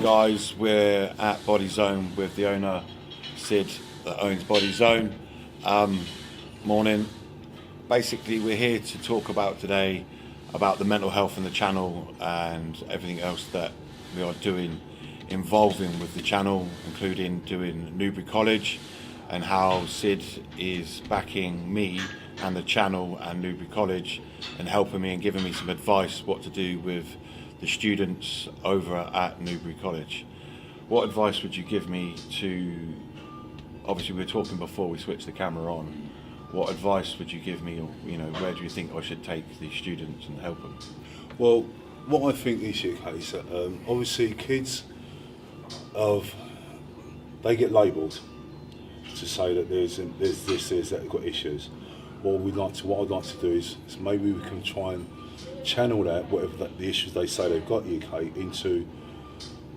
guys, we're at Bodyzone with the owner, Sid, that owns Bodyzone. Morning. Basically, we're here to talk about today about the mental health in the channel and everything else that we are doing involving with the channel, including doing Newbury College, and how Sid is backing me and the channel and Newbury College and helping me and giving me some advice what to do with the students over at Newbury College. What advice would you give me to, obviously we were talking before we switched the camera on, what advice would you give me, or where do you think I should take the students and help them? Well, what I think is your case, obviously kids they get labelled to say that there's this, that they've got issues. What I'd like to do is maybe we can try and channel that, whatever the issues they say they've got, UK, into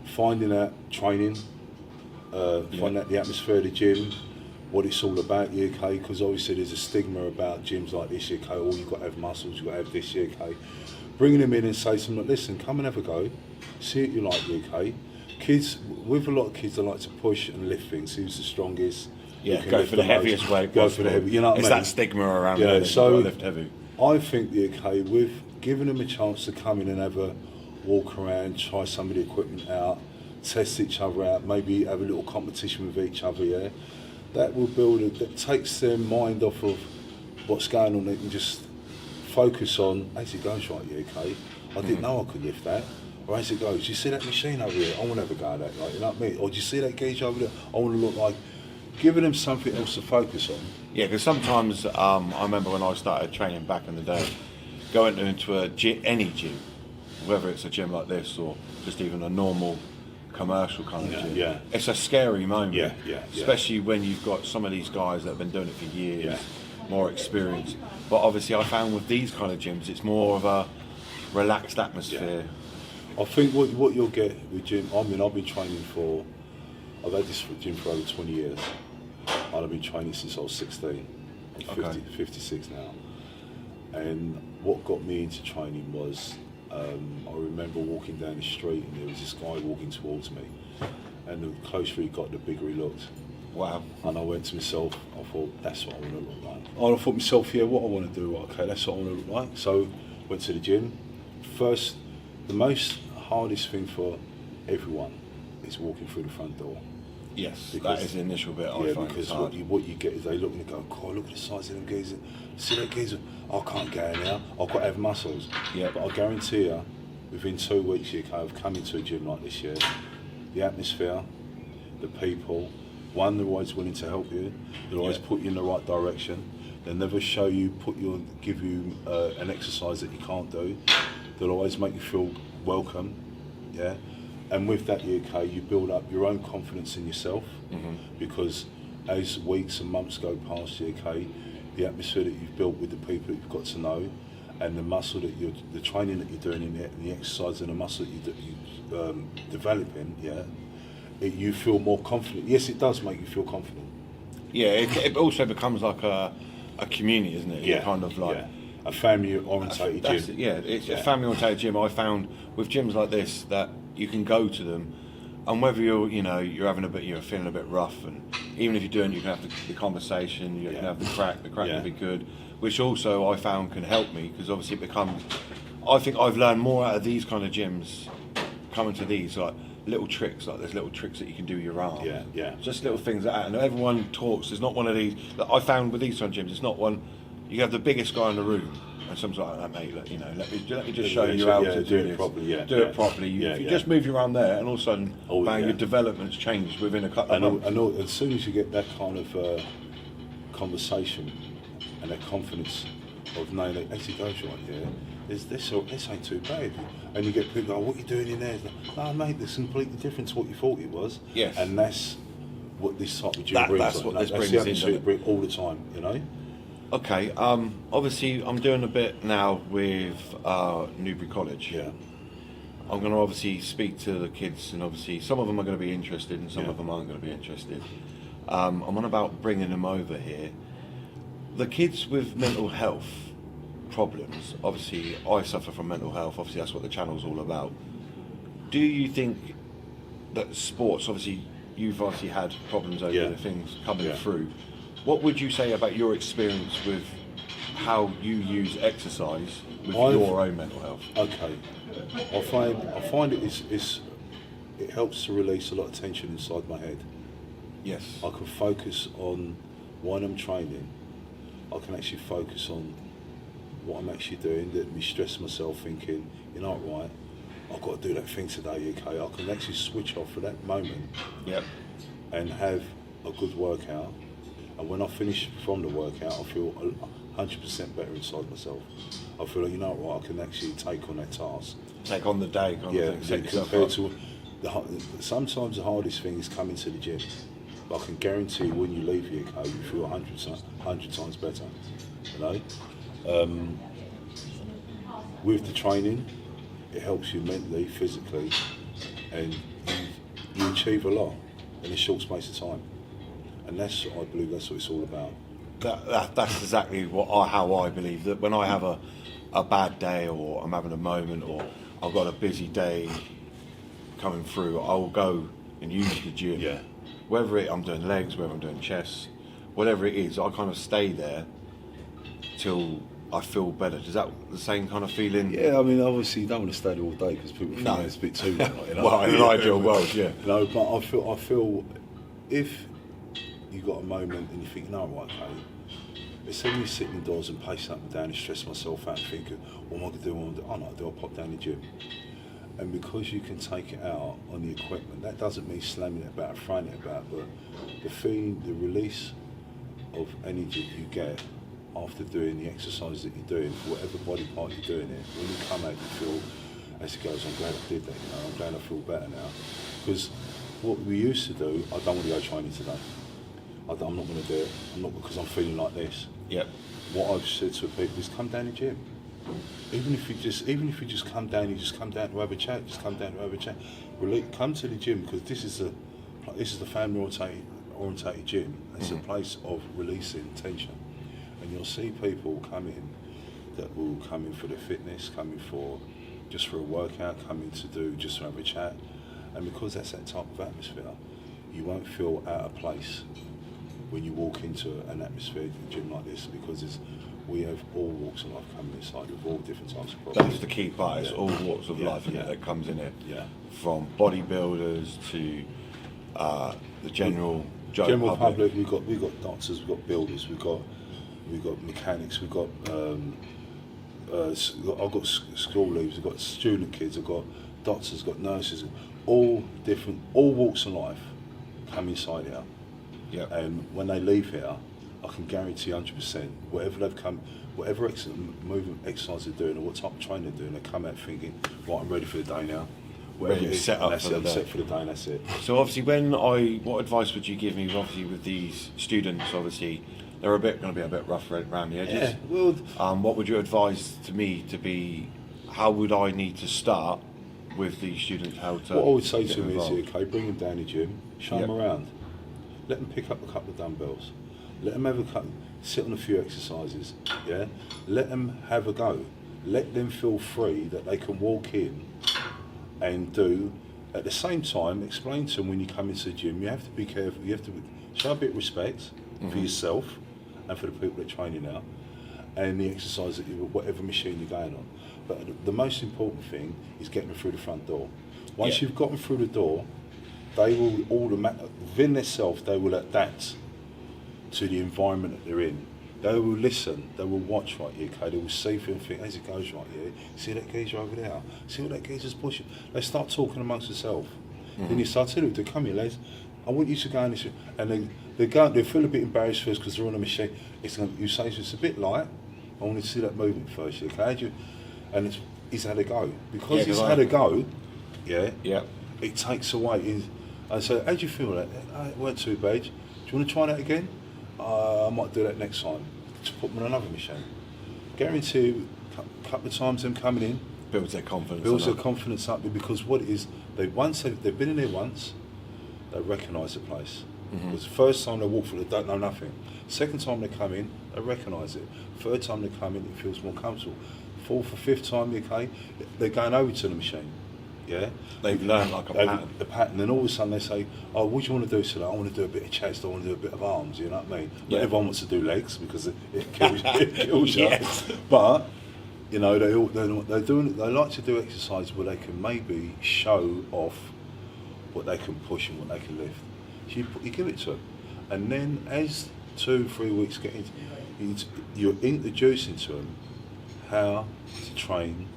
finding out training, finding out the atmosphere of the gym, what it's all about, UK, because obviously there's a stigma about gyms like this, UK, oh, you've got to have muscles, you've got to have this, UK. Bringing them in and say to them, listen, come and have a go, see what you like, UK. Kids, with a lot of kids, they like to push and lift things, who's the strongest. Yeah, go for the heaviest weight. Go for the heavy, you know what I mean? It's that stigma around so lift heavy. I think the UK, with giving them a chance to come in and have a walk around, try some of the equipment out, test each other out, maybe have a little competition with each other, yeah, that will that takes their mind off of what's going on. They can just focus on, as it goes, right, UK, I didn't know I could lift that. Or as it goes, you see that machine over here, I want to have a go at that, like, you know what I mean? Or do you see that gauge over there, I want to look like, giving them something else to focus on. Yeah, because sometimes I remember when I started training back in the day, going into any gym, whether it's a gym like this or just even a normal commercial kind of gym, it's a scary moment, especially when you've got some of these guys that have been doing it for years, more experience. But obviously I found with these kind of gyms, it's more of a relaxed atmosphere. I think what you'll get with gym, I mean, I've been training I've had this gym for over 20 years. I've been training since I was 16. I'm 56 now. And what got me into training was, I remember walking down the street and there was this guy walking towards me. And the closer he got, the bigger he looked. Wow. And I went to myself, I thought, that's what I want to look like. And I thought to myself, yeah, what I want to do, okay, that's what I want to look like. So went to the gym. First, the most hardest thing for everyone is walking through the front door. Yes, that is the initial bit I find because hard. what you get is they look and they go, God, look at the size of them geezers. See that geezer? I can't go in now. I've got to have muscles. Yeah. But I guarantee you, within 2 weeks, UK, of coming to a gym like this year, the atmosphere, the people, one, they're always willing to help you. They'll always put you in the right direction. They'll never show you, give you an exercise that you can't do. They'll always make you feel welcome. Yeah. And with that, UK, you build up your own confidence in yourself, because as weeks and months go past, UK, the atmosphere that you've built with the people that you've got to know, and the muscle that the training that you're doing in the exercise and the muscle that you're developing, you feel more confident. Yes, it does make you feel confident. Yeah, it also becomes like a community, isn't it? Yeah, kind of like a family-orientated gym. It's a family-orientated gym. I found with gyms like this that you can go to them, and whether you're feeling a bit rough, and even if you're doing, you can have the conversation, you can have the crack will be good, which also I found can help me, because obviously it becomes, I think I've learned more out of these kind of gyms, coming to these, like little tricks, like there's little tricks that you can do with your arms, just little things like that, and everyone talks, there's not one of these, that I found with these kind of gyms, it's not one, you have the biggest guy in the room, and someone's like, that mate, let me just show you how to do it this. Properly, do it properly. If you just move you around there, and all of a sudden, your development's changed within a couple of months. And as soon as you get that kind of conversation and that confidence of knowing that as it goes right there, this ain't too bad. And you get people go, what are you doing in there? Like, no, mate, this is completely different to what you thought it was. Yes. And that's what this type of gym brings. That's what this brings in. That's the bring all the time, Okay, obviously I'm doing a bit now with Newbury College. Yeah. I'm going to obviously speak to the kids, and obviously some of them are going to be interested and some of them aren't going to be interested. I'm on about bringing them over here. The kids with mental health problems, obviously I suffer from mental health, obviously that's what the channel's all about. Do you think that sports, obviously, you've obviously had problems over Yeah. the things coming Yeah. through. What would you say about your experience with how you use exercise with your own mental health? Okay, I find it helps to release a lot of tension inside my head. Yes. I can focus on when I'm training. I can actually focus on what I'm actually doing. Let me stress myself thinking, you know what, right, I've got to do that thing today, okay? I can actually switch off for that moment Yep. and have a good workout. And when I finish from the workout, I feel 100% better inside myself. I feel like, you know what, I can actually take on that task. Take on the day kind Yeah, of thing. Set yourself compared up. to sometimes the hardest thing is coming to the gym. But I can guarantee you when you leave here, okay, you feel 100 times better. You know, with the training, it helps you mentally, physically, and you achieve a lot in a short space of time. And that's, I believe, that's what it's all about. That's exactly how I believe that when I have a bad day or I'm having a moment or I've got a busy day coming through, I will go and use the gym. Yeah. Whether I'm doing legs, whether I'm doing chest, whatever it is, I kind of stay there till I feel better. Is that the same kind of feeling? Yeah, I mean, obviously you don't want to stay there all day because people think No. it's a bit too long. You know? Well, in an ideal world, yeah. No, but I feel if you got a moment and you think, no, right, okay, it's when you sit indoors and pace up and down and stress myself out and think, what am I going to do? What am I going to do? Oh no, I'll pop down the gym. And because you can take it out on the equipment, that doesn't mean slamming it about, throwing it about, but the feeling, the release of energy you get after doing the exercise that you're doing, whatever body part you're doing it, when you come out you feel, as it goes, I'm glad I did that, you know, I'm glad I feel better now. Because what we used to do, I don't want to go training today. I'm not going to do it, I'm not, because I'm feeling like this. Yep. What I've said to people is come down the gym. Even if you just come down, you just come down to have a chat. Just come down to have a chat. Come to the gym because this is the family orientated gym. It's a place of releasing tension, and you'll see people come in that will come in for their fitness, come in for just for a workout, come in to do just to have a chat, and because that's that type of atmosphere, you won't feel out of place when you walk into an atmosphere, a gym like this, because we have all walks of life coming inside with all different types of problems. That's the key part. It's all walks of life that comes in it. Yeah. From bodybuilders to the general public. We've got doctors, we've got builders, we've got mechanics, we've got I've got school leavers, I've got student kids, I've got doctors, I've got nurses, all walks of life come inside here. Yeah. And when they leave here, I can guarantee 100%, whatever exercise they're doing or what type of training they're doing, they come out thinking, right, I'm ready for the day now. Ready to set up for the day. I'm set for the day and that's it. So obviously, what advice would you give me? Obviously, with these students, obviously they're going to be a bit rough around the edges. Yeah, well, what would you advise to me to be? How would I need to start with these students? How to? What I would say get to them involved? is, okay, bring them down the gym, show them around, let them pick up a couple of dumbbells, let them sit on a few exercises, yeah. Let them have a go. Let them feel free that they can walk in and do. At the same time, explain to them when you come into the gym, you have to be careful. You have to show a bit of respect for yourself and for the people that train you now, and the exercise that whatever machine you're going on. But the most important thing is getting them through the front door. Once you've got them through the door, they will within themselves, they will adapt to the environment that they're in. They will listen, they will watch right here, okay? They will see and think, as it goes right here, see that geezer over there, see what that geezer's pushing. They start talking amongst themselves. Then you start telling them, come here lads, I want you to go in this, and they feel a bit embarrassed first because they're on a machine. You say it's a bit light, I want you to see that movement first, okay? And he's had a go. Because he's had a go, it takes away. I say, how do you feel that? It weren't too bad. Do you want to try that again? I might do that next time. Just put them on another machine. Guarantee a couple of times them coming in. Builds their confidence. Builds their confidence up because what it is, they've been in there once, they recognise the place. Because the first time they walk through, they don't know nothing. Second time they come in, they recognise it. Third time they come in, it feels more comfortable. Fourth or fifth time, okay, they're going over to the machine. yeah. They've learned like a pattern. The pattern, and all of a sudden they say, "Oh, what do you want to do today? I want to do a bit of chest. I want to do a bit of arms." You know what I mean? Yeah. Not everyone wants to do legs because it kills, it kills you. Yes. But you know, they're doing. They like to do exercise where they can maybe show off what they can push and what they can lift. So you give it to them, and then as 2-3 weeks get into, you're introducing to them how to train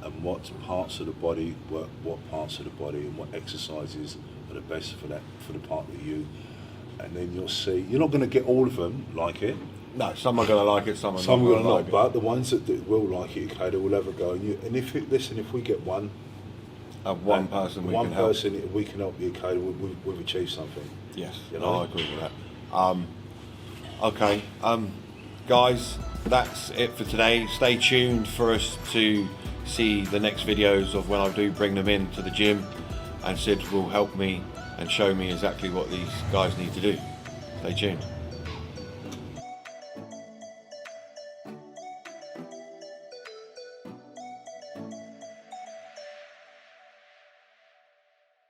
and what parts of the body work, what parts of the body, and what exercises are the best for the part of you. And then you'll see, you're not going to get all of them like it. No, some are going to like it, some are Some not will going to not, like it. but the ones that will like it, okay, they will have a go. And if we get one, One person we one can help. person we can help you, okay, we've achieved something. Yes, You no, know? I agree with that. Okay, guys, that's it for today. Stay tuned for us to see the next videos of when I do bring them in to the gym, and Sid will help me and show me exactly what these guys need to do. Stay tuned.